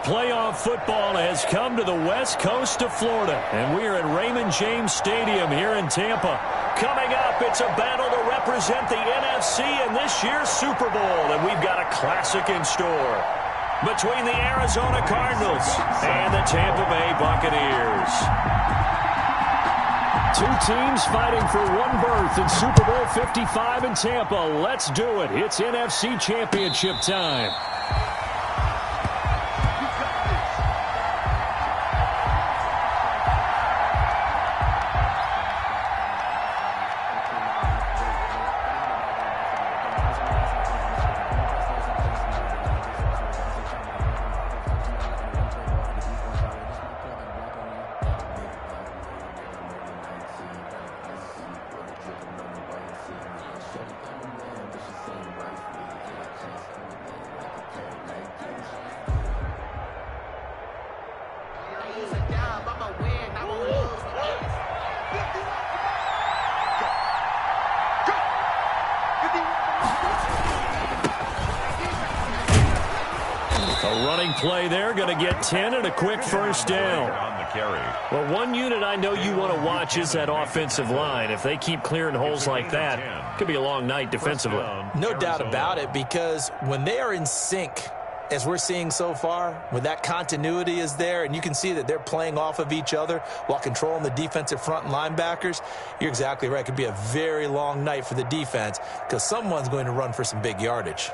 playoff football has come to the west coast of Florida, and we are at Raymond James Stadium here in Tampa. Coming up, it's a battle to represent the NFC in this year's Super Bowl, and we've got a classic in store between the Arizona Cardinals and the Tampa Bay Buccaneers. Two teams fighting for one berth in Super Bowl 55 in Tampa. Let's do it. It's NFC Championship time. Play there, going to get 10 and a quick first down. Well, one unit I know you want to watch is that offensive line. If they keep clearing holes like that, it could be a long night defensively. No doubt about it, because when they are in sync, as we're seeing so far, when that continuity is there and you can see that they're playing off of each other while controlling the defensive front and linebackers, you're exactly right. It could be a very long night for the defense because someone's going to run for some big yardage.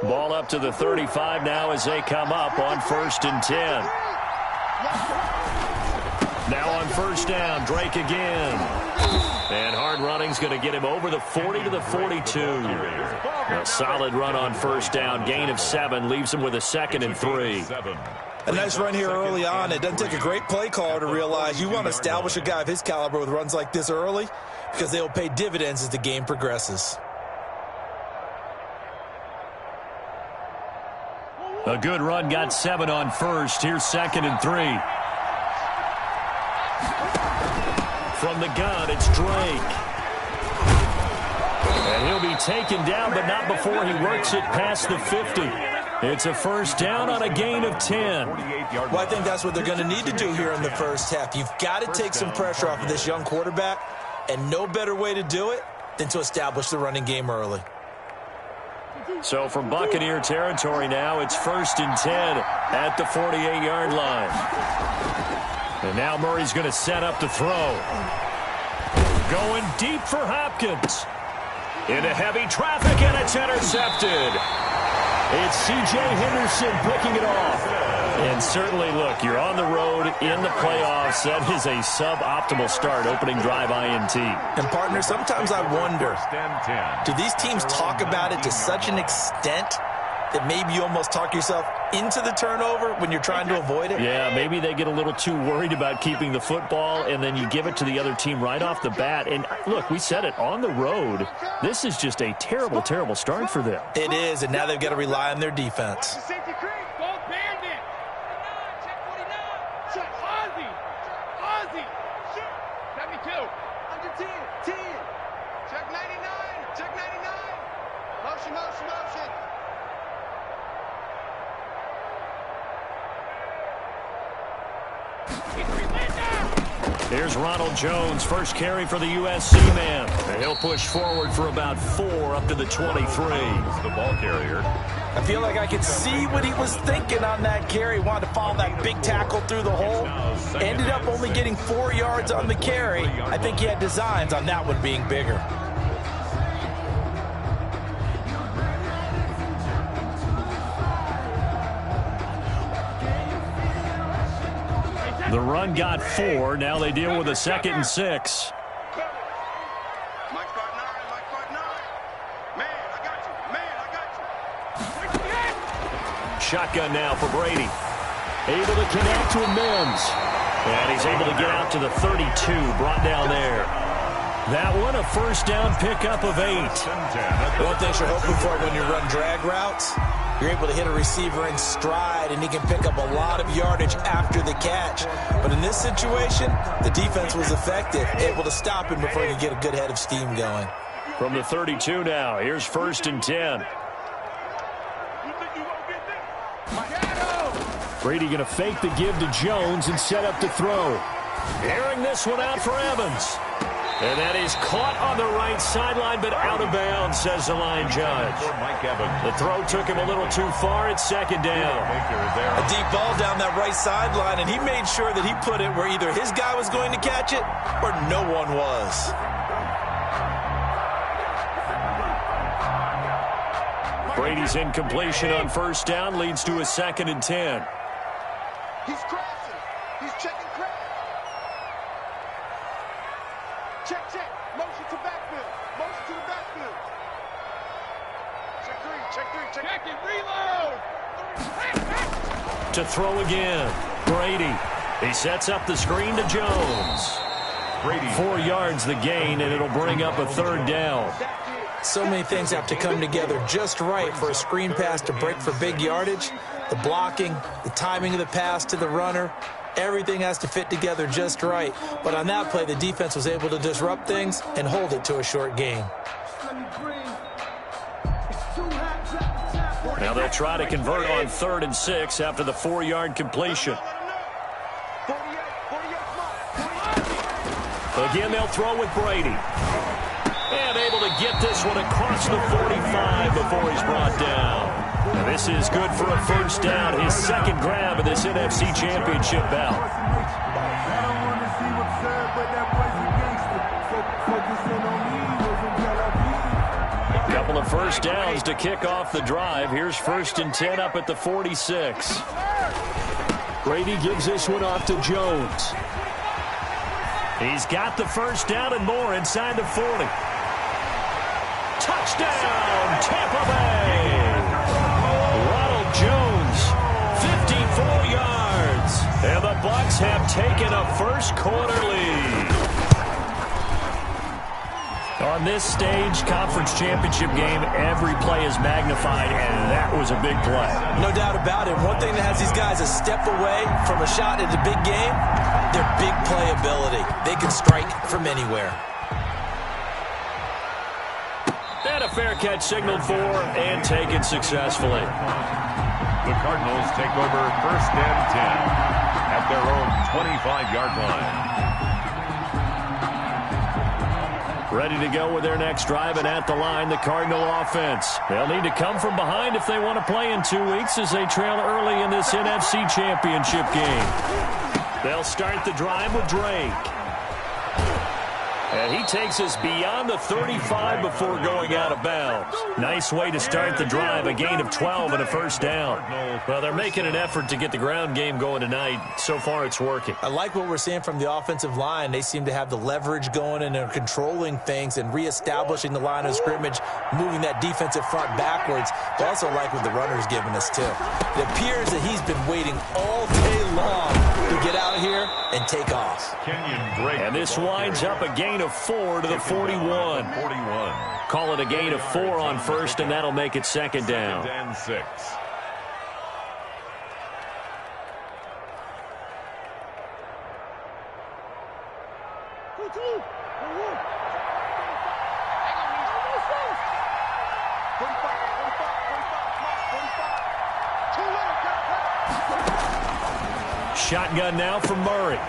Ball up to the 35 now as they come up on 1st and 10. Now on first down, Drake again. And hard running's going to get him over the 40 to the 42. A solid run on first down. Gain of 7 leaves him with a 2nd and 3. A nice run here early on. It doesn't take a great play caller to realize you want to establish a guy of his caliber with runs like this early because they'll pay dividends as the game progresses. A good run, got 7 on first. Here's 2nd and 3. From the gun, it's Drake. And he'll be taken down, but not before he works it past the 50. It's a first down on a gain of 10. Well, I think that's what they're going to need to do here in the first half. You've got to take some pressure off of this young quarterback, and no better way to do it than to establish the running game early. So from Buccaneer territory now, it's 1st and 10 at the 48-yard line. And now Murray's going to set up to throw. Going deep for Hopkins. Into heavy traffic, and it's intercepted. It's C.J. Henderson picking it off. And certainly, look, you're on the road in the playoffs. That is a suboptimal start, opening drive INT. And, partner, sometimes I wonder, do these teams talk about it to such an extent that maybe you almost talk yourself into the turnover when you're trying to avoid it? Yeah, maybe they get a little too worried about keeping the football, and then you give it to the other team right off the bat. And, look, we said it, on the road, this is just a terrible, terrible start for them. It is, and now they've got to rely on their defense. Here's Ronald Jones, first carry for the USC man. And he'll push forward for about 4 up to the 23. The ball carrier. I feel like I could see what he was thinking on that carry. Wanted to follow that big tackle through the hole. Ended up only getting 4 yards on the carry. I think he had designs on that one being bigger. The run got 4. Now they deal with a 2nd and 6. Shotgun now for Brady. Able to connect with Mims. And he's able to get out to the 32. Brought down there. That one, a first down pickup of 8. One thing you're hoping for when you run drag routes You're able to hit a receiver in stride, and he can pick up a lot of yardage after the catch. But in this situation, the defense was effective, able to stop him before he could get a good head of steam going. From the 32 now, here's 1st and 10. Brady going to fake the give to Jones and set up to throw. Airing this one out for Evans. And that is caught on the right sideline, but out of bounds, says the line judge. The throw took him a little too far. It's 2nd down. A deep ball down that right sideline, and he made sure that he put it where either his guy was going to catch it or no one was. Brady's incompletion on 1st down leads to a 2nd and 10. He's crashing. He's checking crash. Check, check. Motion to backfield. Motion to the backfield. Check three, check it, reload. To throw again. Brady. He sets up the screen to Jones. Brady. 4 yards the gain, and it'll bring up a 3rd down. So many things have to come together just right for a screen pass to break for big yardage. The blocking, the timing of the pass to the runner, everything has to fit together just right. But on that play, the defense was able to disrupt things and hold it to a short gain. Now they'll try to convert on 3rd and 6 after the 4-yard completion. Again, they'll throw with Brady. And able to get this one across the 45 before he's brought down. And this is good for a 1st down, his 2nd grab of this NFC Championship bout. A couple of 1st downs to kick off the drive. Here's 1st and 10 up at the 46. Brady gives this one off to Jones. He's got the 1st down and more inside the 40. Touchdown, Tampa Bay! Ronald Jones, 54 yards. And the Bucs have taken a 1st quarter lead. On this stage, conference championship game, every play is magnified, and that was a big play. No doubt about it. One thing that has these guys a step away from a shot at the big game, their big play ability. They can strike from anywhere. And a fair catch signaled for and taken successfully. The Cardinals take over 1st and 10 at their own 25-yard line. Ready to go with their next drive, and at the line, the Cardinal offense. They'll need to come from behind if they want to play in 2 weeks as they trail early in this NFC Championship game. They'll start the drive with Drake. And he takes us beyond the 35 before going out of bounds. Nice way to start the drive, a gain of 12 and a 1st down. Well, they're making an effort to get the ground game going tonight. So far, it's working. I like what we're seeing from the offensive line. They seem to have the leverage going, and they're controlling things and reestablishing the line of scrimmage, moving that defensive front backwards. But also like what the runner's giving us, too. It appears that he's been waiting all day long to get out here and take off. And this winds up a gain of 4 to the 41. Call it a gain of 4 on 1st, and that'll make it 2nd down. 2nd and 6. Shotgun now from Murray.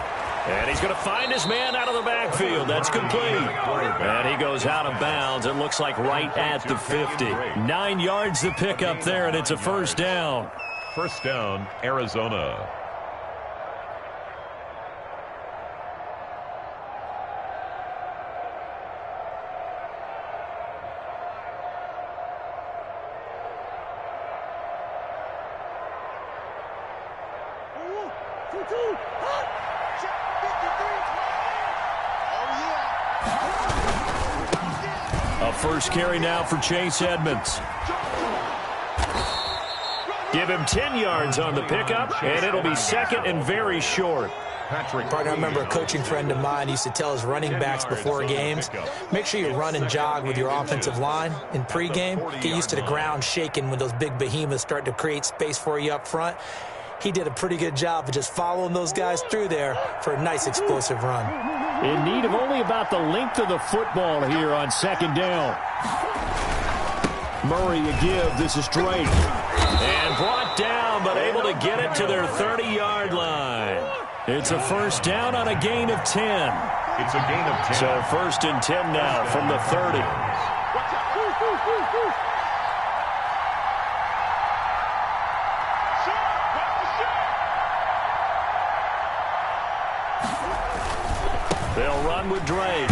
And he's going to find his man out of the backfield. That's complete. And he goes out of bounds. It looks like right at the 50. 9 yards to pick up there, and it's a 1st down. 1st down, Arizona. A 1st carry now for Chase Edmonds. Give him 10 yards on the pickup, and it'll be 2nd and very short. Partner, I remember a coaching friend of mine used to tell his running backs before games, make sure you run and jog with your offensive line in pregame. Get used to the ground shaking when those big behemoths start to create space for you up front. He did a pretty good job of just following those guys through there for a nice explosive run. In need of only about the length of the football here on second down. Murray a give. This is Drake. And brought down, but able to get it to their 30-yard line. It's a first down on a gain of 10. It's a gain of 10. So first and 10 now from the 30. They'll run with Drake.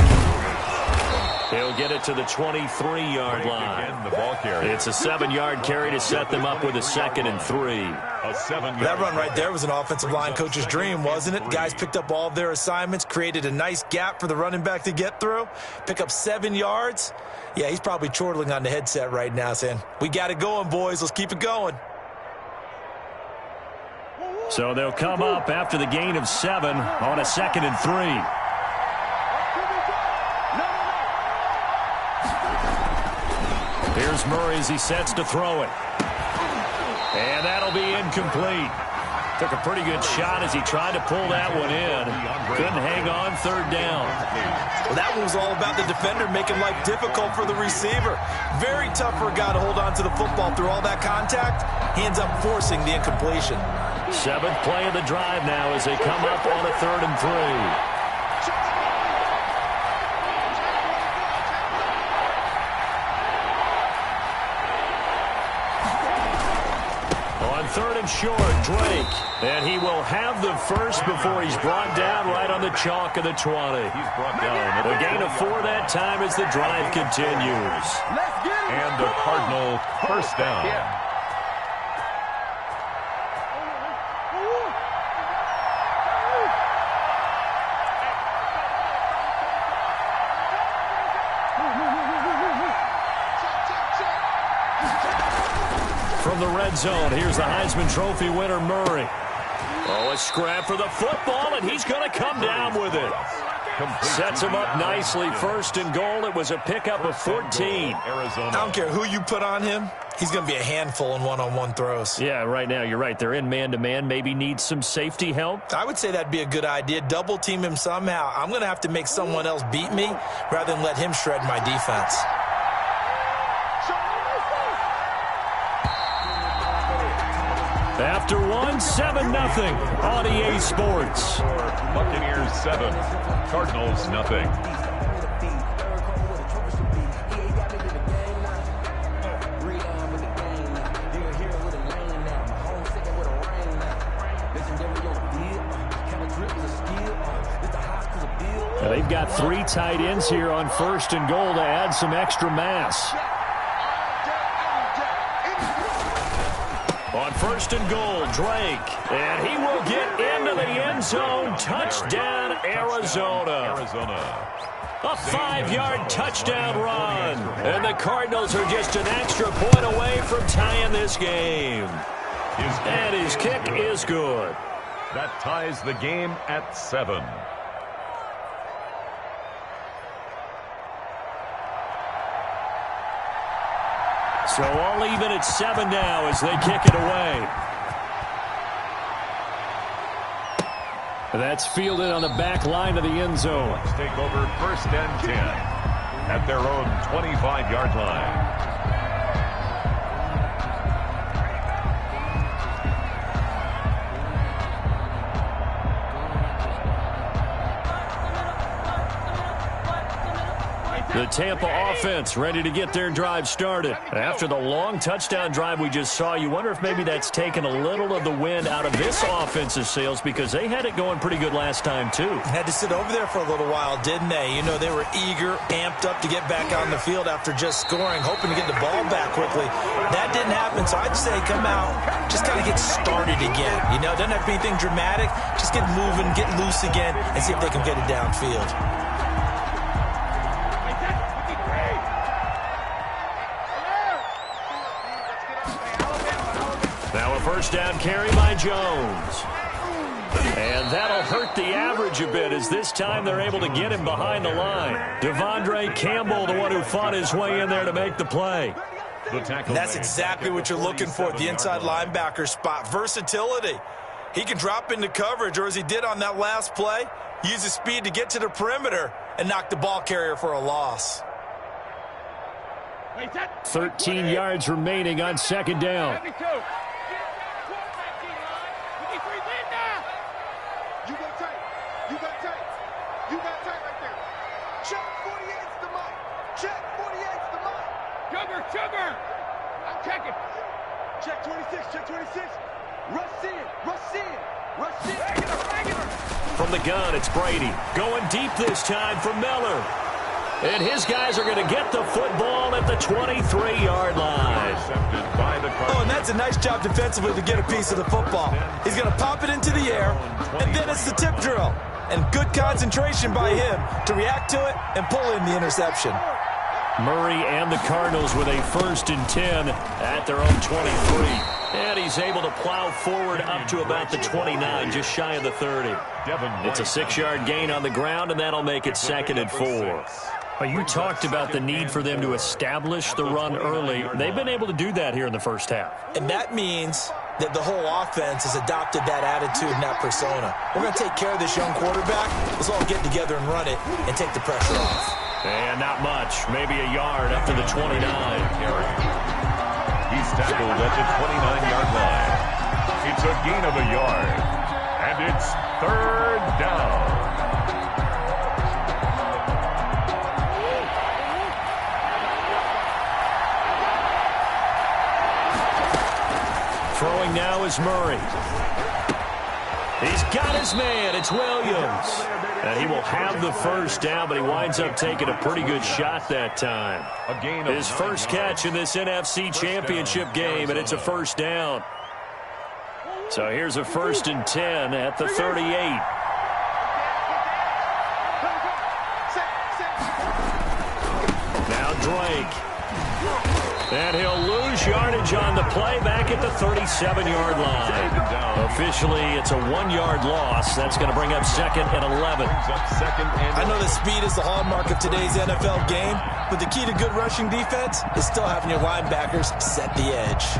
He'll get it to the 23-yard line. Again, the ball carry. It's a 7-yard carry to set them up with a 2nd and 3. A 7-yard That run right there was an offensive line coach's dream, wasn't it? Guys picked up all of their assignments, created a nice gap for the running back to get through, pick up 7 yards. Yeah, he's probably chortling on the headset right now saying, we got it going, boys. Let's keep it going. So they'll come up after the gain of 7 on a 2nd and 3. Here's Murray as he sets to throw it. And that'll be incomplete. Took a pretty good shot as he tried to pull that one in. Couldn't hang on third down. Well, that one was all about the defender making life difficult for the receiver. Very tough for a guy to hold on to the football through all that contact. He ends up forcing the incompletion. 7th play of the drive now as they come up on a 3rd and 3. Third and short, Drake. And he will have the first before he's brought down right on the chalk of the 20. He's brought down. A gain of 4 that time as the drive continues. And the Cardinal first down. From the red zone, here's the Heisman Trophy winner, Murray. Oh, a scrap for the football, and he's going to come down with it. Sets him up nicely. First and goal. It was a pickup of 14. I don't care who you put on him. He's going to be a handful in one-on-one throws. Yeah, right now, you're right. They're in man-to-man. Maybe need some safety help. I would say that'd be a good idea. Double team him somehow. I'm going to have to make someone else beat me rather than let him shred my defense. After 7-0 on EA Sports. Buccaneers 7, Cardinals nothing. They've got 3 tight ends here on first and goal to add some extra mass. On first and goal, Drake. And he will get into the end zone. Touchdown, Arizona. A 5-yard touchdown run. And the Cardinals are just an extra point away from tying this game. And his kick is good. That ties the game at 7. So all even at 7 now as they kick it away. That's fielded on the back line of the end zone. Let's take over first and 10 at their own 25-yard line. The Tampa offense ready to get their drive started. After the long touchdown drive we just saw, you wonder if maybe that's taken a little of the wind out of this offensive sails because they had it going pretty good last time, too. Had to sit over there for a little while, didn't they? You know, they were eager, amped up to get back on the field after just scoring, hoping to get the ball back quickly. That didn't happen, so I'd say come out, just kind of get started again. You know, doesn't have to be anything dramatic. Just get moving, get loose again, and see if they can get it downfield. Now a first down carry by Jones. And that'll hurt the average a bit as this time they're able to get him behind the line. Devondre Campbell, the one who fought his way in there to make the play. That's exactly what you're looking for at the inside linebacker spot. Versatility. He can drop into coverage, or as he did on that last play, use his speed to get to the perimeter and knock the ball carrier for a loss. 13 yards remaining on second down. You got tight. You got tight. You got tight right there. Check 48's the mic. Check 48's the mic. Sugar. I'm checking. Check 26. Check 26. Rush in. Regular. From the gun, it's Brady. Going deep this time for Miller. And his guys are going to get the football at the 23-yard line. Oh, and that's a nice job defensively to get a piece of the football. He's going to pop it into the air, and then it's the tip drill. And good concentration by him to react to it and pull in the interception. Murray and the Cardinals with a 1st and 10 at their own 23. And he's able to plow forward up to about the 29, just shy of the 30. It's a 6-yard gain on the ground, and that'll make it 2nd and 4. Well, you talked about the need for them to establish the run early. They've been able to do that here in the first half. And that means that the whole offense has adopted that attitude and that persona. We're going to take care of this young quarterback. Let's all get together and run it and take the pressure off. And not much, maybe a yard up to the 29. He's tackled at the 29-yard line. It's a gain of a yard, and it's 3rd down. Throwing now is Murray. He's got his man. It's Williams. And he will have the 1st down, but he winds up taking a pretty good shot that time. His first catch in this NFC Championship game, and it's a 1st down. So here's a 1st and 10 at the 38. Now Drake. And he'll lose yardage on the play back at the 37-yard line. Officially, it's a 1-yard loss. That's going to bring up 2nd and 11. I know that speed is the hallmark of today's NFL game, but the key to good rushing defense is still having your linebackers set the edge.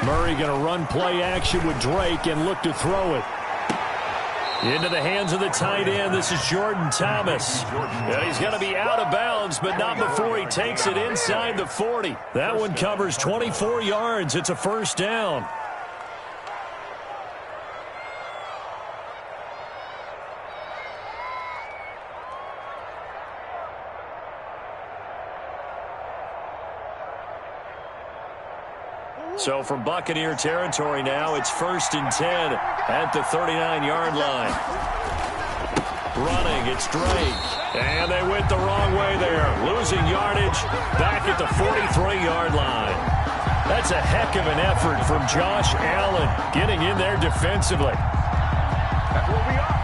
Murray going to run play action with Drake and look to throw it. Into the hands of the tight end. This is Jordan Thomas. And he's going to be out of bounds, but not before he takes it inside the 40. That one covers 24 yards. It's a 1st down. So from Buccaneer territory now, it's 1st and 10 at the 39-yard line. Running, it's Drake. And they went the wrong way there. Losing yardage back at the 43-yard line. That's a heck of an effort from Josh Allen getting in there defensively. That's what we are.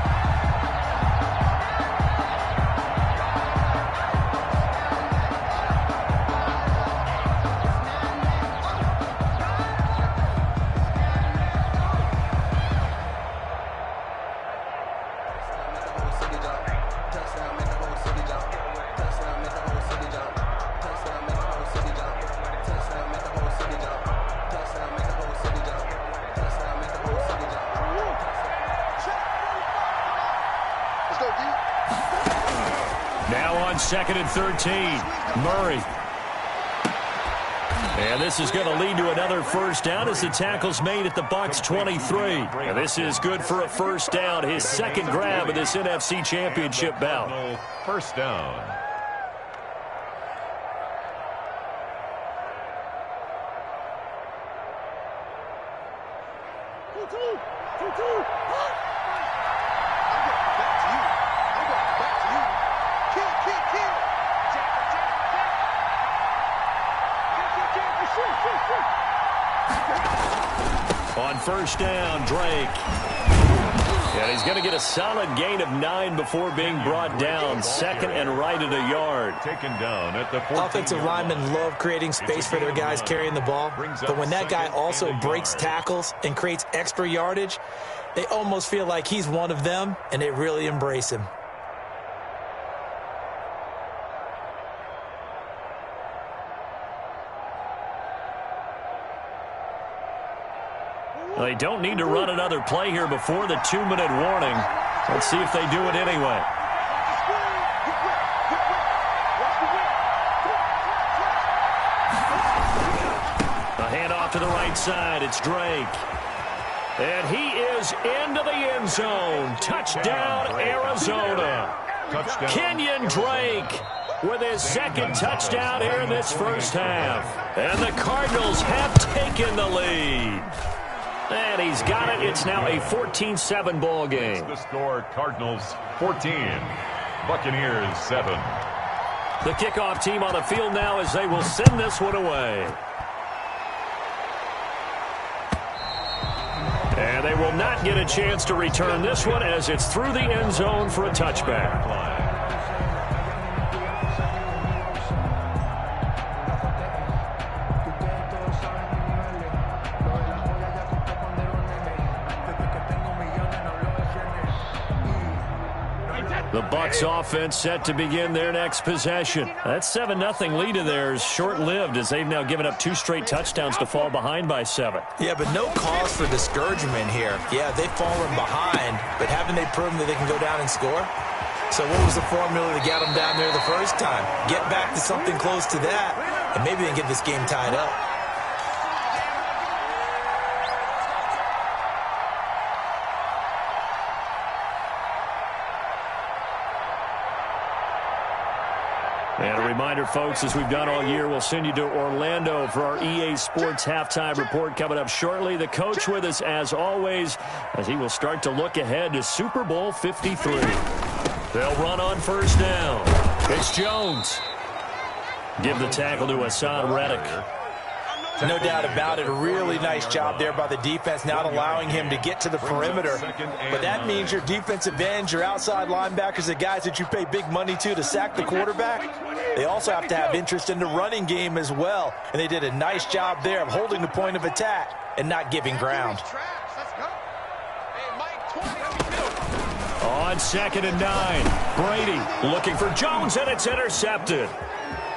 Now on 2nd and 13, Murray. And this is going to lead to another 1st down as the tackle's made at the Bucs 23. And this is good for a 1st down, his 2nd grab of this NFC Championship bout. 1st down. On 1st down, Drake. And he's going to get a solid gain of 9 before being brought down. Second and right at a yard. Taken down at the 14. Offensive linemen love creating space for their guys carrying the ball. But when that guy also breaks tackles and creates extra yardage, they almost feel like he's one of them, and they really embrace him. They don't need to run another play here before the 2-minute warning. Let's see if they do it anyway. A handoff to the right side. It's Drake. And he is into the end zone. Touchdown, Arizona. Kenyon Drake with his second touchdown here in this first half. And the Cardinals have taken the lead. And he's got it. It's now a 14-7 ball game. The score, Cardinals 14, Buccaneers 7. The kickoff team on the field now as they will send this one away. And they will not get a chance to return this one as it's through the end zone for a touchback. The Bucs offense set to begin their next possession. That 7-0 lead of theirs short-lived as they've now given up 2 straight touchdowns to fall behind by 7. Yeah, but no cause for discouragement here. Yeah, they've fallen behind, but haven't they proven that they can go down and score? So what was the formula to get them down there the first time? Get back to something close to that, and maybe they can get this game tied up. And a reminder, folks, as we've done all year, we'll send you to Orlando for our EA Sports halftime report coming up shortly. The coach with us, as always, as he will start to look ahead to Super Bowl 53. They'll run on first down. It's Jones. Give the tackle to Hassan Reddick. No doubt about it. A really nice job there by the defense, not allowing him to get to the perimeter. But that means your defensive ends, your outside linebackers, the guys that you pay big money to sack the quarterback, they also have to have interest in the running game as well. And they did a nice job there of holding the point of attack and not giving ground. On 2nd and 9, Brady looking for Jones, and it's intercepted.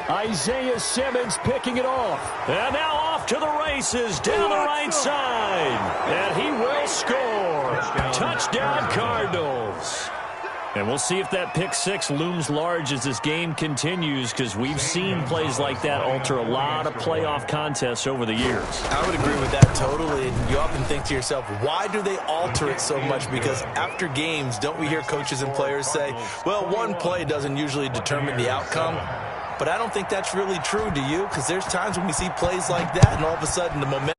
Isaiah Simmons picking it off. And now off to the races down the right side. And he will score. Touchdown, Cardinals. And we'll see if that pick 6 looms large as this game continues, because we've seen plays like that alter a lot of playoff contests over the years. I would agree with that totally. And you often think to yourself, why do they alter it so much? Because after games, don't we hear coaches and players say, well, one play doesn't usually determine the outcome? But I don't think that's really true, do you? Because there's times when we see plays like that, and all of a sudden the momentum,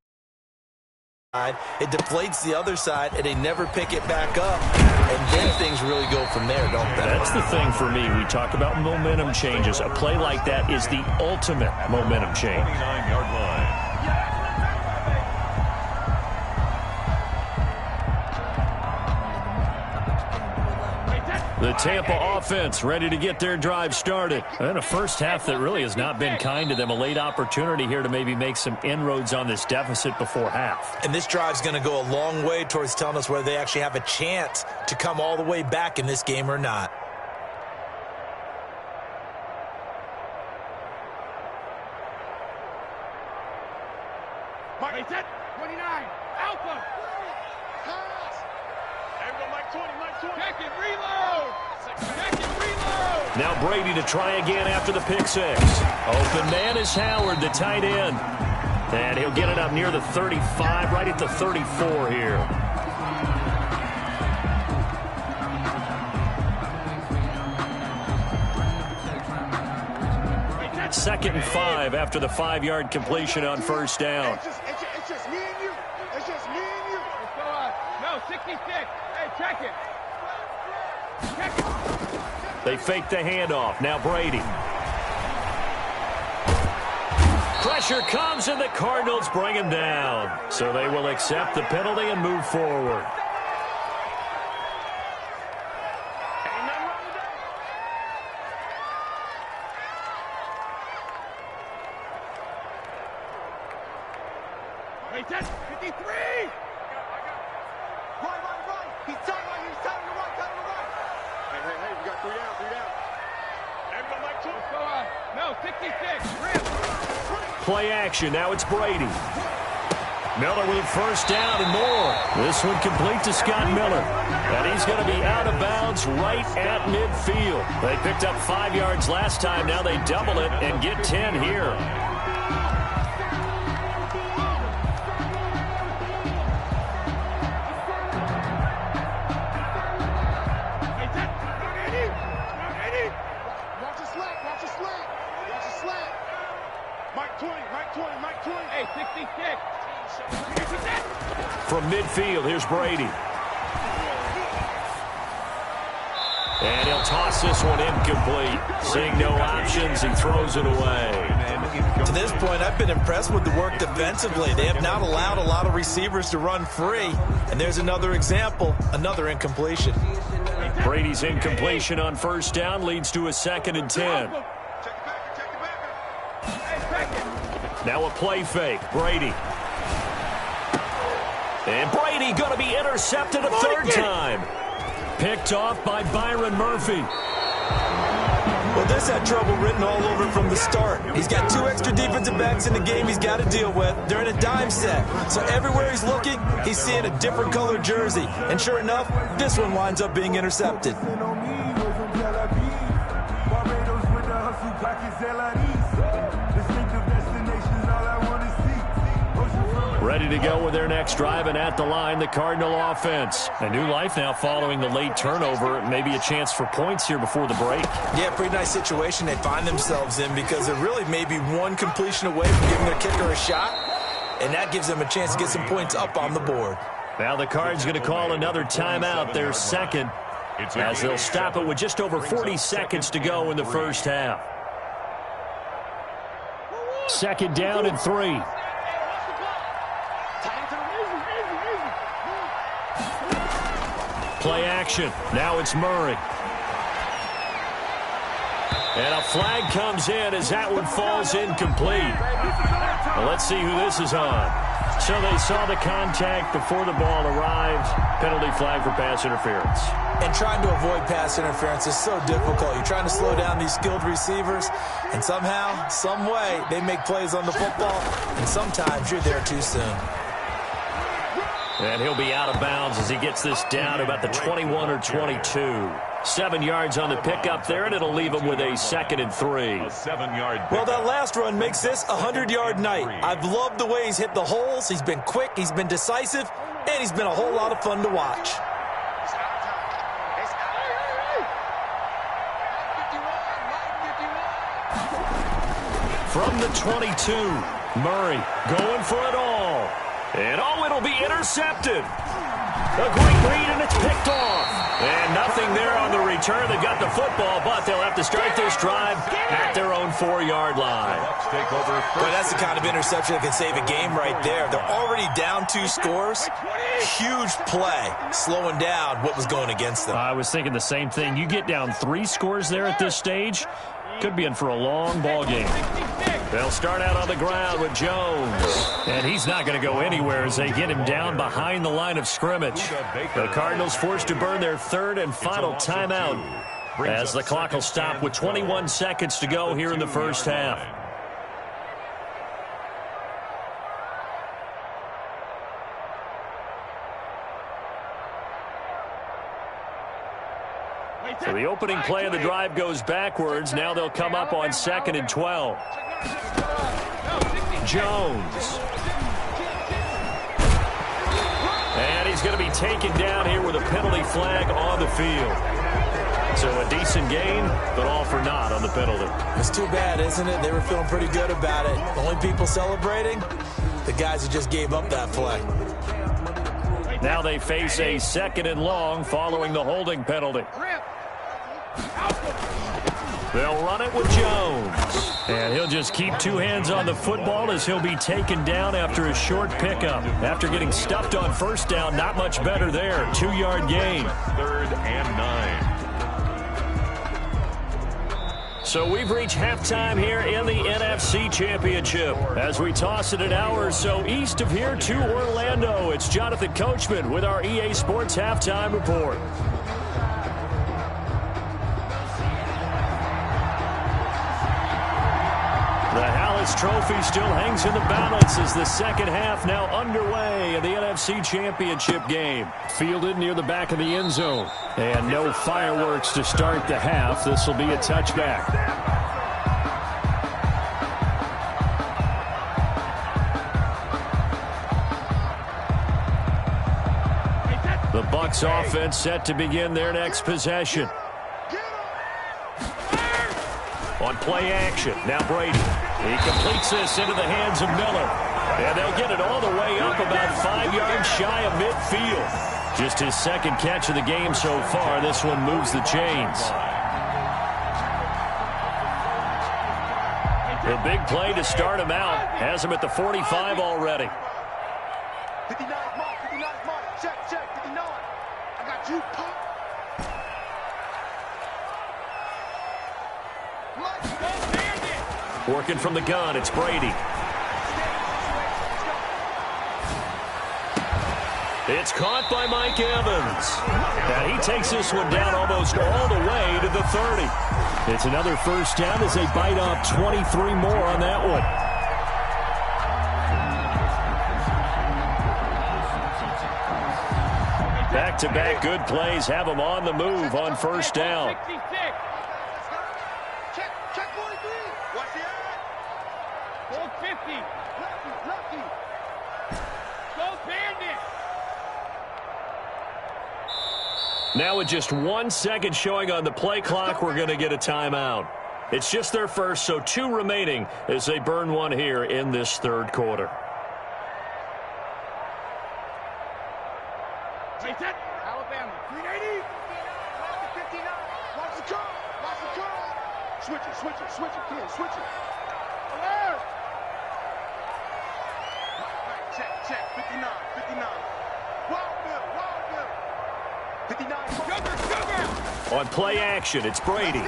it deflates the other side, and they never pick it back up. And then things really go from there, don't they? That's the thing for me. We talk about momentum changes. A play like that is the ultimate momentum change. 29-yard line. The Tampa offense ready to get their drive started. And a first half that really has not been kind to them. A late opportunity here to maybe make some inroads on this deficit before half. And this drive's going to go a long way towards telling us whether they actually have a chance to come all the way back in this game or not. Mike 29, Alpha. Everyone, Mike 20, Mike 20. Check it, reload. Check it, reload. Now Brady to try again after the pick 6. Open man is Howard, the tight end. And he'll get it up near the 35, right at the 34 here. Second and 5 after the 5-yard completion on first down. It's just me and you. It's just me and you. Let's go no, 66. Hey, check it. Check it. They fake the handoff. Now Brady. Pressure comes, and the Cardinals bring him down. So they will accept the penalty and move forward. Wait, that's 53! Right. He's turning right, he's turning to right, Hey, we got 3 down. And go Mike 2. Let's go on. No, 66. Play action. Now it's Brady. Miller with a first down and more. This one complete to Scott Miller. And he's going to be out of bounds right at midfield. They picked up 5 yards last time. Now they double it and get 10 here. Mike 20. Hey, 66. From midfield, here's Brady. And he'll toss this one incomplete. Seeing no options, he throws it away. To this point, I've been impressed with the work defensively. They have not allowed a lot of receivers to run free. And there's another example, another incompletion. Brady's incompletion on first down leads to a 2nd and 10. Now a play fake. Brady. And Brady going to be intercepted a 3rd time. Picked off by Byron Murphy. Well, this had trouble written all over from the start. He's got 2 extra defensive backs in the game he's got to deal with. They're in a dime set. So everywhere he's looking, he's seeing a different color jersey. And sure enough, this one winds up being intercepted. Ready to go with their next drive, and at the line, the Cardinal offense. A new life now following the late turnover. Maybe a chance for points here before the break. Yeah, pretty nice situation they find themselves in because they're really maybe one completion away from giving their kicker a shot, and that gives them a chance to get some points up on the board. Now the Cards going to call another timeout, their 2nd, as they'll stop it with just over 40 seconds to go in the first half. 2nd down and 3. Play action. Now it's Murray. And a flag comes in as that one falls incomplete. Well, let's see who this is on. So they saw the contact before the ball arrived. Penalty flag for pass interference. And trying to avoid pass interference is so difficult. You're trying to slow down these skilled receivers, and somehow, some way, they make plays on the football, and sometimes you're there too soon. And he'll be out of bounds as he gets this down to about the 21 or 22. 7 yards on the pickup there, and it'll leave him with a 2nd and 3. Well, that last run makes this a 100-yard night. I've loved the way he's hit the holes. He's been quick, he's been decisive, and he's been a whole lot of fun to watch. From the 22, Murray going for it all. And, it'll be intercepted. A great read, and it's picked off. And nothing there on the return. They got the football, but they'll have to start this drive at their own 4-yard line. Boy, that's the kind of interception that can save a game right there. They're already down 2 scores. Huge play, slowing down what was going against them. I was thinking the same thing. You get down 3 scores there at this stage, could be in for a long ball game. They'll start out on the ground with Jones. And he's not going to go anywhere as they get him down behind the line of scrimmage. The Cardinals forced to burn their 3rd and final timeout as the clock will stop with 21 seconds to go here in the first half. So the opening play of the drive goes backwards. Now they'll come up on 2nd and 12. Jones. And he's going to be taken down here with a penalty flag on the field. So a decent gain, but all for naught on the penalty. It's too bad, isn't it? They were feeling pretty good about it. The only people celebrating, the guys who just gave up that play. Now they face a 2nd and long following the holding penalty. They'll run it with Jones. And he'll just keep 2 hands on the football as he'll be taken down after a short pickup. After getting stuffed on first down, not much better there. 2-yard gain. 3rd and 9. So we've reached halftime here in the NFC Championship. As we toss it an hour or so east of here to Orlando, it's Jonathan Coachman with our EA Sports Halftime Report. The Hallis Trophy still hangs in the balance as the second half now underway in the NFC Championship game. Fielded near the back of the end zone. And no fireworks to start the half. This will be a touchback. The Bucs offense set to begin their next possession. On play action, now Brady. He completes this into the hands of Miller. And they'll get it all the way up about 5 yards shy of midfield. Just his second catch of the game so far. This one moves the chains. The big play to start him out has him at the 45 already. 59 mark, 59 mark. Check, 59. I got you, Pop. Working from the gun, it's Brady. It's caught by Mike Evans. And he takes this one down almost all the way to the 30. It's another first down as they bite off 23 more on that one. Back-to-back good plays have them on the move on first down. Now with just 1 second showing on the play clock, we're going to get a timeout. It's just their first, so 2 remaining as they burn one here in this third quarter. Alabama, 380. 59. Watch the curl. Watch the curl. Switch it, kid. Switch it. Alert. Right, check. 59. Wild Bill. 59. Sugar. On play action, it's Brady.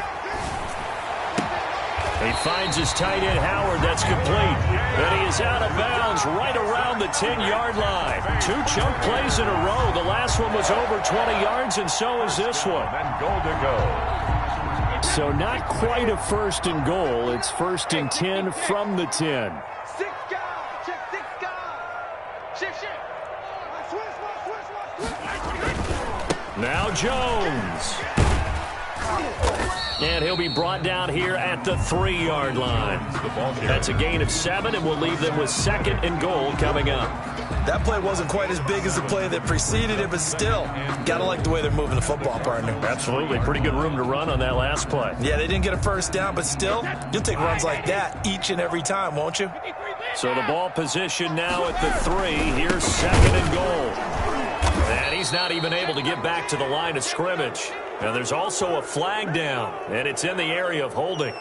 He finds his tight end, Howard. That's complete. And he is out of bounds right around the 10-yard line. 2 chunk plays in a row. The last one was over 20 yards, and so is this one. And goal to go. So not quite a first and goal. It's first and 10 from the 10. 6 guys. Check 6 guys. Shit. Now Jones. And he'll be brought down here at the 3-yard line. That's a gain of 7, and we'll leave them with second and goal coming up. That play wasn't quite as big as the play that preceded it, but still, got to like the way they're moving the football, partner. Absolutely. Pretty good room to run on that last play. Yeah, they didn't get a first down, but still, you'll take runs like that each and every time, won't you? So the ball position now at the 3. Here's second and goal. And he's not even able to get back to the line of scrimmage. And there's also a flag down, and it's in the area of holding.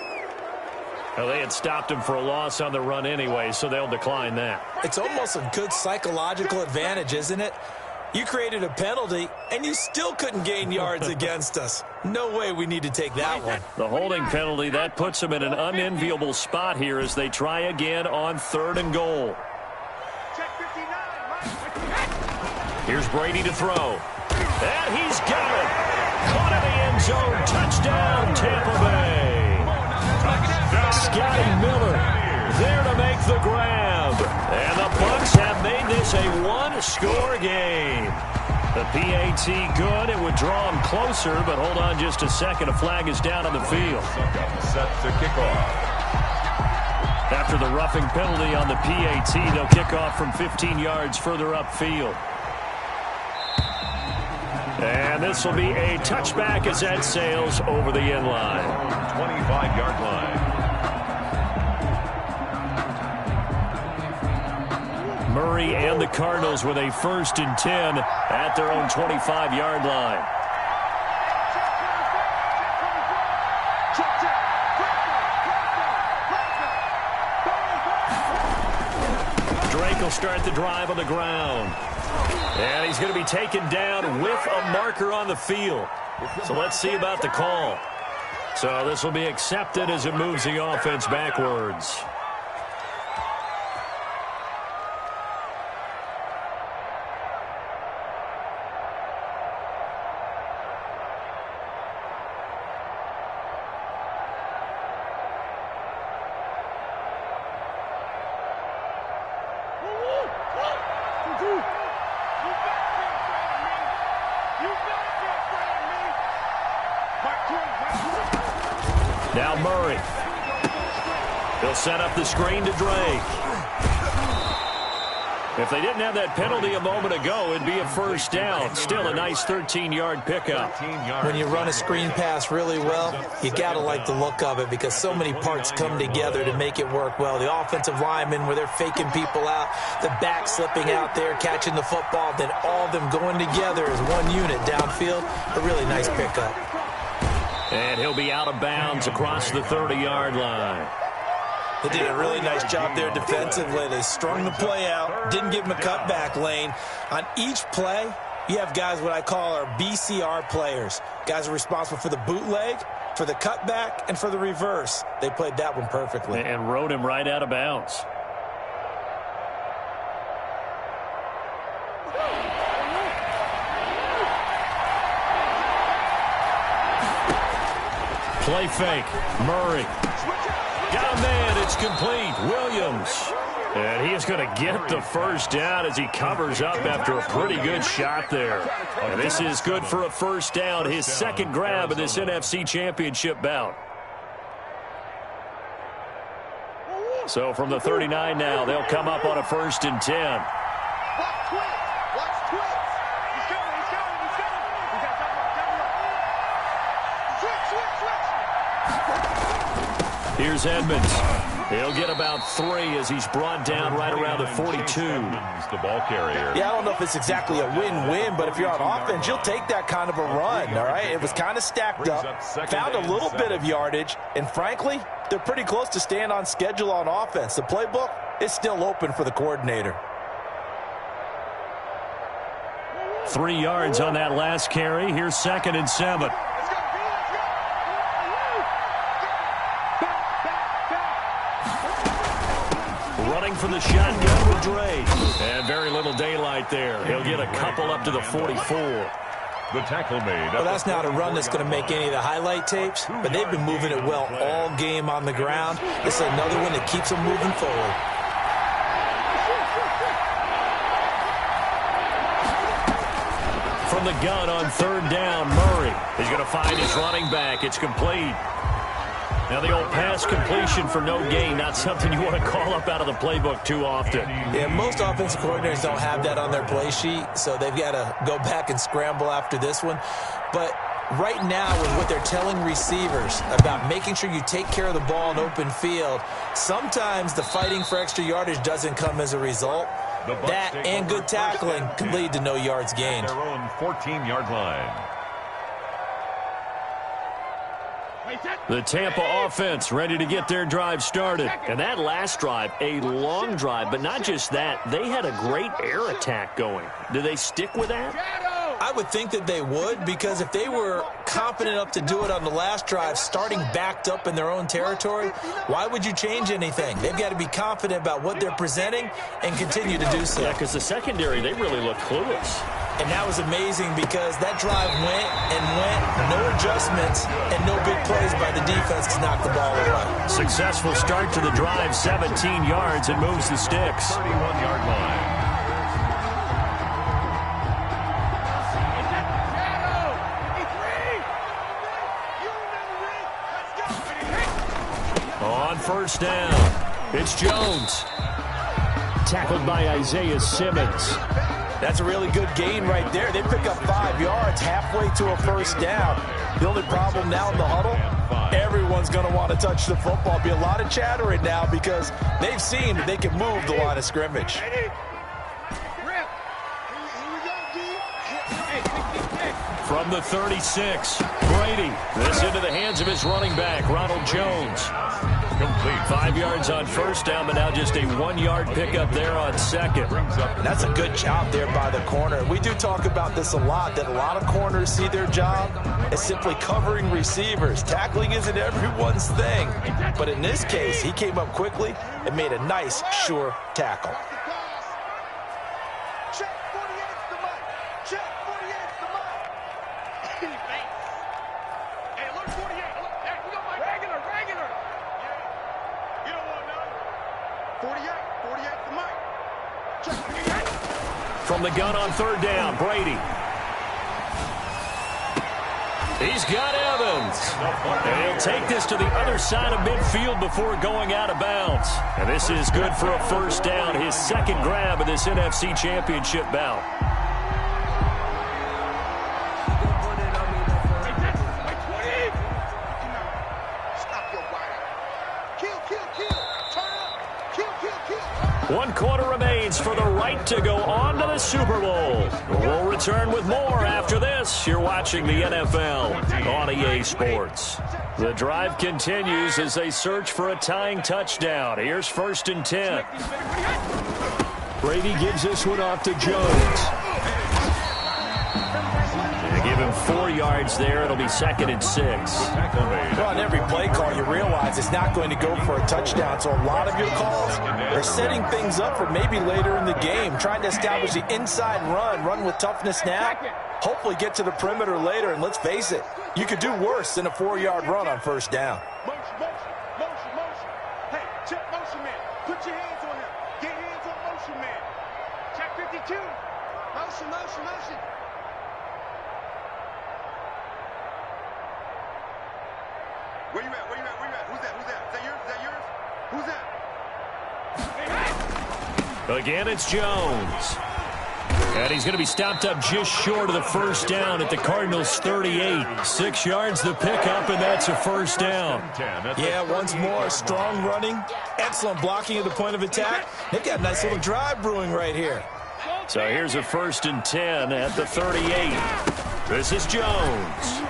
Well, they had stopped him for a loss on the run anyway, so they'll decline that. It's almost a good psychological advantage, isn't it? You created a penalty, and you still couldn't gain yards against us. No way we need to take that one. The holding penalty, that puts them in an unenviable spot here as they try again on third and goal. Here's Brady to throw. And he's got it. Caught in the end zone. Touchdown, Tampa Bay. Scotty Miller there to make the grab. And the Bucs have made this a 1-score game. The PAT good. It would draw them closer, but hold on just a second. A flag is down on the field. Set to kick off. After the roughing penalty on the PAT, they'll kick off from 15 yards further upfield. And this will be a touchback as that sails over the end line. 25-yard line. Murray and the Cardinals with a first and 10 at their own 25-yard line. Drake will start the drive on the ground. And he's going to be taken down with a marker on the field. So let's see about the call. So this will be accepted as it moves the offense backwards. Now Murray. He'll set up the screen to Drake. If they didn't have that penalty a moment ago, it'd be a first down. Still a nice 13-yard pickup. When you run a screen pass really well, you got to like the look of it because so many parts come together to make it work well. The offensive linemen, where they're faking people out, the back slipping out there, catching the football, then all of them going together as one unit downfield. A really nice pickup. And he'll be out of bounds across the 30-yard line. They did a really nice job there defensively. They strung the play out, didn't give him a cutback lane. On each play, you have guys what I call our BCR players. Guys are responsible for the bootleg, for the cutback, and for the reverse. They played that one perfectly. And rode him right out of bounds. Play fake. Murray. Got a man. It's complete. Williams. And he is going to get the first down as he covers up after a pretty good shot there. And this is good for a first down. His second grab of this NFC Championship bout. So from the 39 now, they'll come up on a 1st and 10. Here's Edmonds. He'll get about 3 as he's brought down right around the 42. The ball carrier. Yeah, I don't know if it's exactly a win-win, but if you're on offense, you'll take that kind of a run, all right? It was kind of stacked up, found a little bit of yardage, and frankly, they're pretty close to staying on schedule on offense. The playbook is still open for the coordinator. 3 yards on that last carry. Here's 2nd and 7. Running for the shotgun with Drake. And very little daylight there. He'll get a couple up to the 44. The tackle made. Well, that's not a run that's going to make any of the highlight tapes, but they've been moving it well all game on the ground. This is another one that keeps them moving forward. From the gun on 3rd down, Murray is going to find his running back. It's complete. Now the old pass completion for no gain, not something you want to call up out of the playbook too often. Yeah, most offensive coordinators don't have that on their play sheet, so they've got to go back and scramble after this one. But right now, with what they're telling receivers about making sure you take care of the ball in open field, sometimes the fighting for extra yardage doesn't come as a result. That and good tackling can lead to no yards gained. Their own 14-yard line. The Tampa offense ready to get their drive started. And that last drive, a long drive, but not just that. They had a great air attack going. Do they stick with that? I would think that they would, because if they were confident enough to do it on the last drive, starting backed up in their own territory, why would you change anything? They've got to be confident about what they're presenting and continue to do so. Yeah, because the secondary, they really look clueless. And that was amazing because that drive went and went, no adjustments, and no big plays by the defense to knock the ball away. Successful start to the drive, 17 yards, and moves the sticks. 31-yard line. On 1st down, it's Jones. Tackled by Isaiah Simmons. That's a really good gain right there. They pick up 5 yards halfway to a 1st down. The only problem now in the huddle, everyone's going to want to touch the football. Be a lot of chattering now because they've seen that they can move the line of scrimmage. From the 36, Brady. This into the hands of his running back, Ronald Jones. incomplete. 5 yards on first down, but now just a 1-yard pickup there on second. And that's a good job there by the corner. We do talk about this a lot, that a lot of corners see their job as simply covering receivers. Tackling isn't everyone's thing. But in this case, he came up quickly and made a nice, sure tackle. Check 48's the mic. Check 48's the mic. Hey, look 48. Look, hey, we got my regular. Yeah. You don't want none. 48's the mic. Check 48. From the gun on third down, Brady. He's got Evans. And he'll take this to the other side of midfield before going out of bounds. And this is good for a first down, his second grab of this NFC Championship bout. Stop your whining. Kill. Turn up. Kill. 1 quarter remains for the right to go on to the Super Bowl. We'll return with more after this. You're watching the NFL on EA Sports. The drive continues as they search for a tying touchdown. Here's 1st and 10. Brady gives this one off to Jones. They give him 4 yards there. It'll be 2nd and 6. Well, on every play call, you realize it's not going to go for a touchdown. So a lot of your calls are setting things up for maybe later in the game, trying to establish the inside run with toughness now, hopefully get to the perimeter later. And let's face it, you could do worse than a 4-yard run on first down. Motion. Hey, check motion man. Put your hands on him. Get hands on motion man. Check 52. Motion. Where you at? Who's that? Is that yours? Who's that? Again, it's Jones. And he's going to be stopped up just short of the first down at the Cardinals' 38. 6 yards the pickup, and that's a first down. Yeah, once more, strong running, excellent blocking at the point of attack. They've got a nice little drive brewing right here. So here's a 1st and 10 at the 38. This is Jones.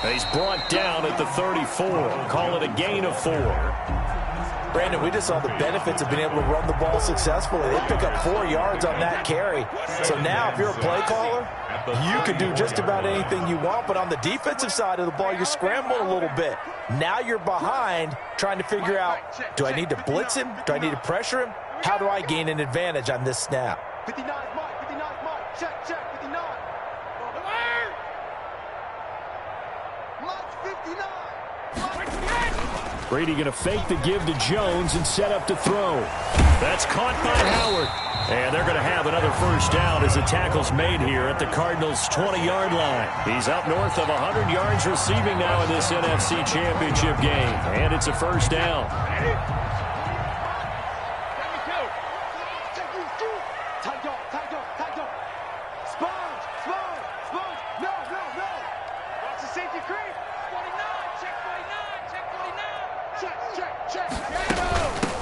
He's brought down at the 34. Call it a gain of 4. Brandon, we just saw the benefits of being able to run the ball successfully. They pick up 4 yards on that carry. So now if you're a play caller, you can do just about anything you want. But on the defensive side of the ball, you're scrambling a little bit. Now you're behind trying to figure out, do I need to blitz him? Do I need to pressure him? How do I gain an advantage on this snap? 59's Mike. Check. 59. Mike's 59. Brady going to fake the give to Jones and set up to throw. That's caught by Howard. And they're going to have another first down as the tackle's made here at the Cardinals' 20-yard line. He's up north of 100 yards receiving now in this NFC Championship game. And it's a first down. Tight dog. Sponge. No. Watch the safety creep. 49. Check.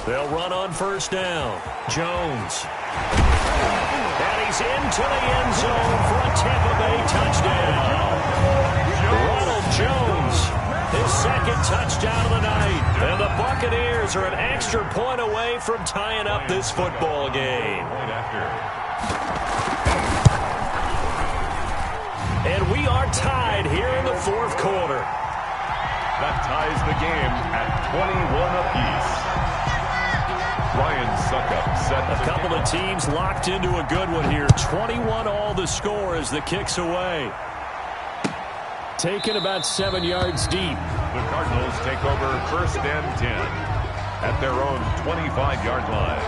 They'll run on first down. Jones. And he's into the end zone for a Tampa Bay touchdown. Ronald Jones, his 2nd touchdown of the night. And the Buccaneers are an extra point away from tying up this football game. And we are tied here in the 4th quarter. That ties the game at 21 apiece. Ryan Suckup set A couple of teams locked into a good one here. 21 all the score as the kick's away. Taken about 7 yards deep. The Cardinals take over 1st and 10 at their own 25-yard line.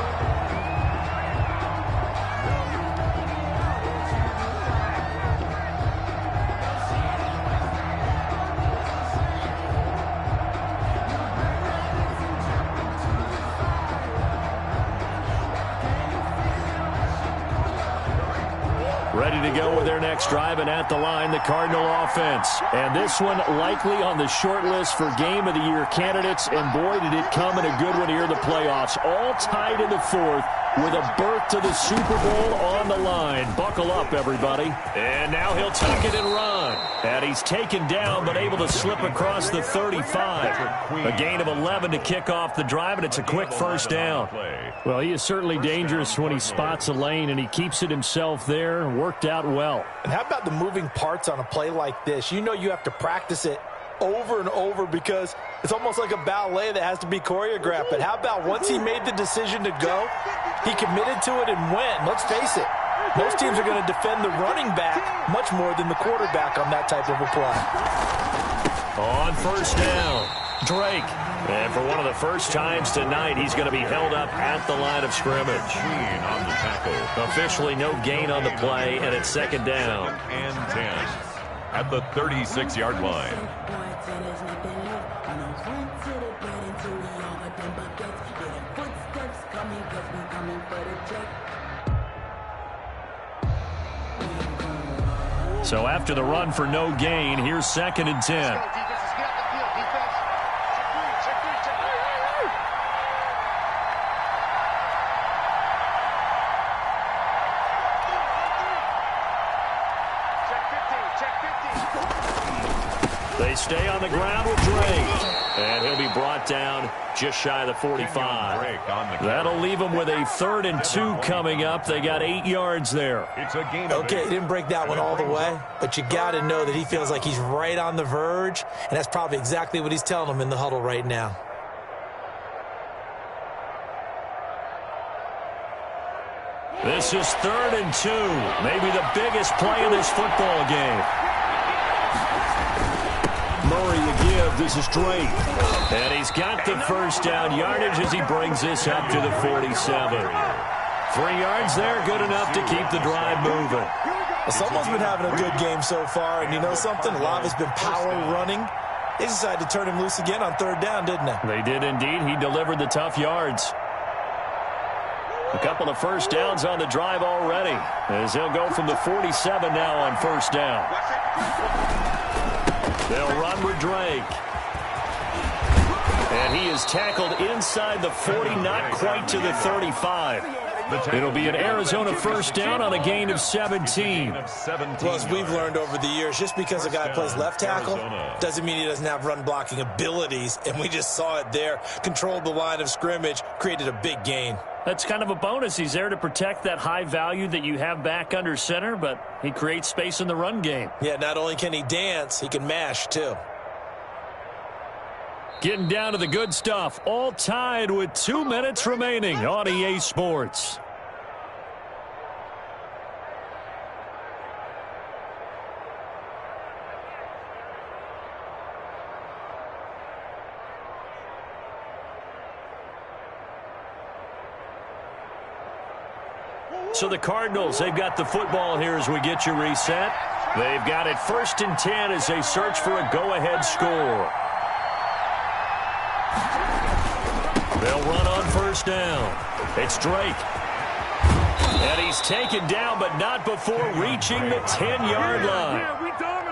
Ready to go with their next drive, and at the line, the Cardinal offense. And this one likely on the short list for Game of the Year candidates, and boy, did it come in a good one here in the playoffs. All tied in the 4th with a berth to the Super Bowl on the line. Buckle up, everybody. And now he'll tuck it and run. And he's taken down, but able to slip across the 35. A gain of 11 to kick off the drive, and it's a quick first down. Well, he is certainly dangerous when he spots a lane, and he keeps it himself there. Worked out well. And how about the moving parts on a play like this? You know you have to practice it over and over because it's almost like a ballet that has to be choreographed. But how about once he made the decision to go, he committed to it and went. Let's face it, most teams are going to defend the running back much more than the quarterback on that type of a play. On first down, Drake. And for one of the first times tonight, he's going to be held up at the line of scrimmage. On the tackle. Officially no gain on the play, and it's second down. And 10 at the 36-yard line. So after the run for no gain, here's second and 10. They stay on the ground with Drake. And he'll be brought down just shy of the 45. That'll leave them with a 3rd and 2 coming up. They got 8 yards there. Okay, he didn't break that one all the way, but you got to know that he feels like he's right on the verge, and that's probably exactly what he's telling them in the huddle right now. This is 3rd and 2. Maybe the biggest play in this football game. Murray a give. This is Drake. And he's got the first down yardage as he brings this up to the 47. 3 yards there, good enough to keep the drive moving. Well, someone's been having a good game so far, and you know something? A lot of it's been power running. They decided to turn him loose again on 3rd down, didn't they? They did indeed. He delivered the tough yards. A couple of first downs on the drive already, as he'll go from the 47 now on first down. They'll run with Drake. And he is tackled inside the 40, not quite to the 35. It'll be an Arizona first down on a gain of 17. Well, as we've learned over the years, just because a guy plays left tackle doesn't mean he doesn't have run-blocking abilities, and we just saw it there. Controlled the line of scrimmage, created a big gain. That's kind of a bonus. He's there to protect that high value that you have back under center, but he creates space in the run game. Yeah, not only can he dance, he can mash, too. Getting down to the good stuff. All tied with 2 minutes remaining on EA Sports. So the Cardinals, they've got the football here as we get you reset. They've got it 1st and 10 as they search for a go-ahead score. They'll run on first down. It's Drake. And he's taken down, but not before reaching the 10-yard line.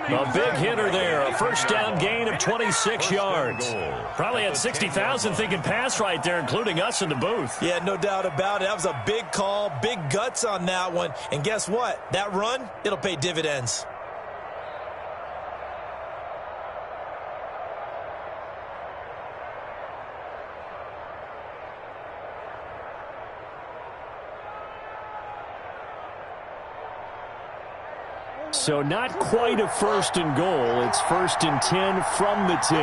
A big hitter there. A first down gain of 26 yards. Probably had 60,000 thinking pass right there, including us in the booth. Yeah, no doubt about it. That was a big call, big guts on that one. And guess what? That run, it'll pay dividends. So not quite a 1st and goal. It's 1st and 10 from the 10.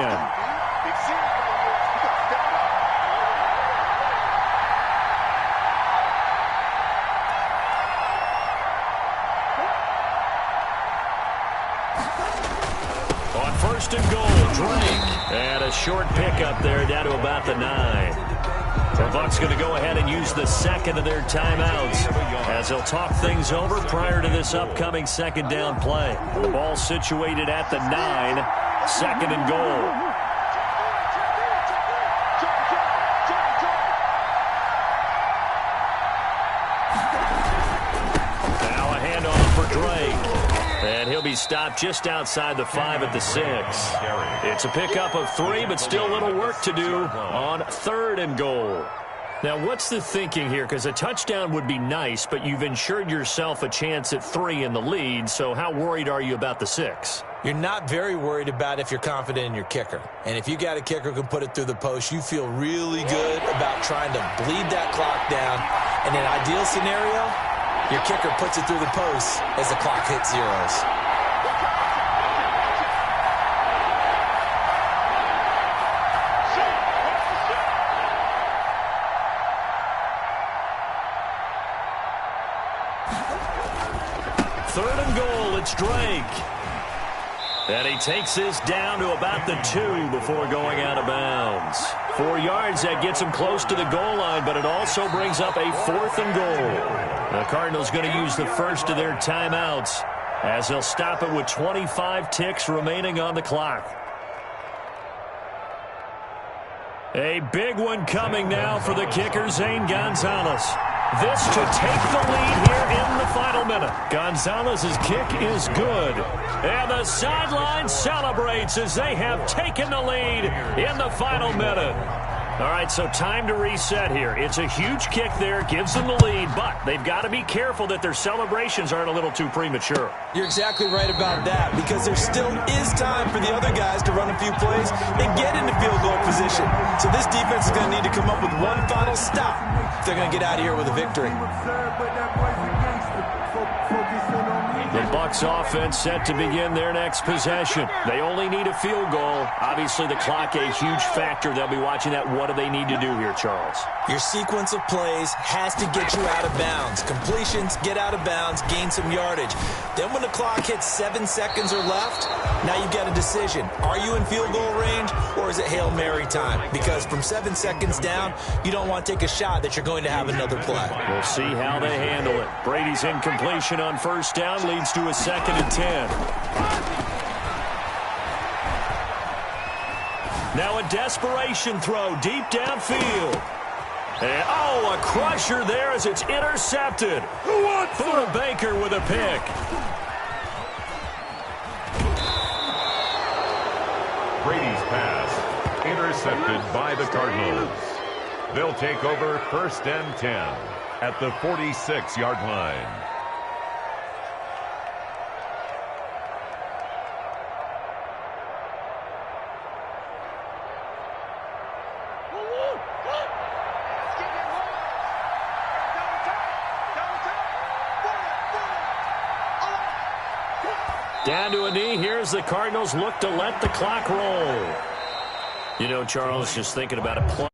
On 1st and goal, Drake. And a short pickup there down to about the 9. The Bucs going to go ahead and use the second of their timeouts as they'll talk things over prior to this upcoming second down play. The ball situated at the 9, 2nd and goal. Now a handoff for Drake. And he'll be stopped just outside the 5 at the 6. It's a pickup of 3, but still a little work to do on 3rd and goal. Now, what's the thinking here? Because a touchdown would be nice, but you've ensured yourself a chance at 3 in the lead, so how worried are you about the 6? You're not very worried about if you're confident in your kicker. And if you got a kicker who can put it through the post, you feel really good about trying to bleed that clock down. In an ideal scenario, your kicker puts it through the post as the clock hits zeros. Third and goal, it's Drake. And he takes this down to about the 2 before going out of bounds. 4 yards, that gets him close to the goal line, but it also brings up a 4th and goal. The Cardinals going to use the first of their timeouts as they'll stop it with 25 ticks remaining on the clock. A big one coming now for the kicker, Zane Gonzalez. This to take the lead here in the final minute. Gonzalez's kick is good. And the sideline celebrates as they have taken the lead in the final minute. All right, so time to reset here. It's a huge kick there, gives them the lead, but they've got to be careful that their celebrations aren't a little too premature. You're exactly right about that, because there still is time for the other guys to run a few plays and get into field goal position. So this defense is going to need to come up with one final stop if they're going to get out of here with a victory. The Bucs offense set to begin their next possession. They only need a field goal. Obviously, the clock a huge factor. They'll be watching that. What do they need to do here, Charles? Your sequence of plays has to get you out of bounds. Completions, get out of bounds, gain some yardage. Then when the clock hits 7 seconds or left, now you've got a decision. Are you in field goal range, or is it Hail Mary time? Because from 7 seconds down, you don't want to take a shot that you're going to have another play. We'll see how they handle it. Brady's incompletion on first down leads to a 2nd and 10. Now a desperation throw deep downfield. And, a crusher there as it's intercepted. Budda Baker with a pick. Brady's pass intercepted by the Cardinals. They'll take over 1st and 10 at the 46-yard line. Down to a knee. Here's the Cardinals look to let the clock roll. You know, Charles, just thinking about a play.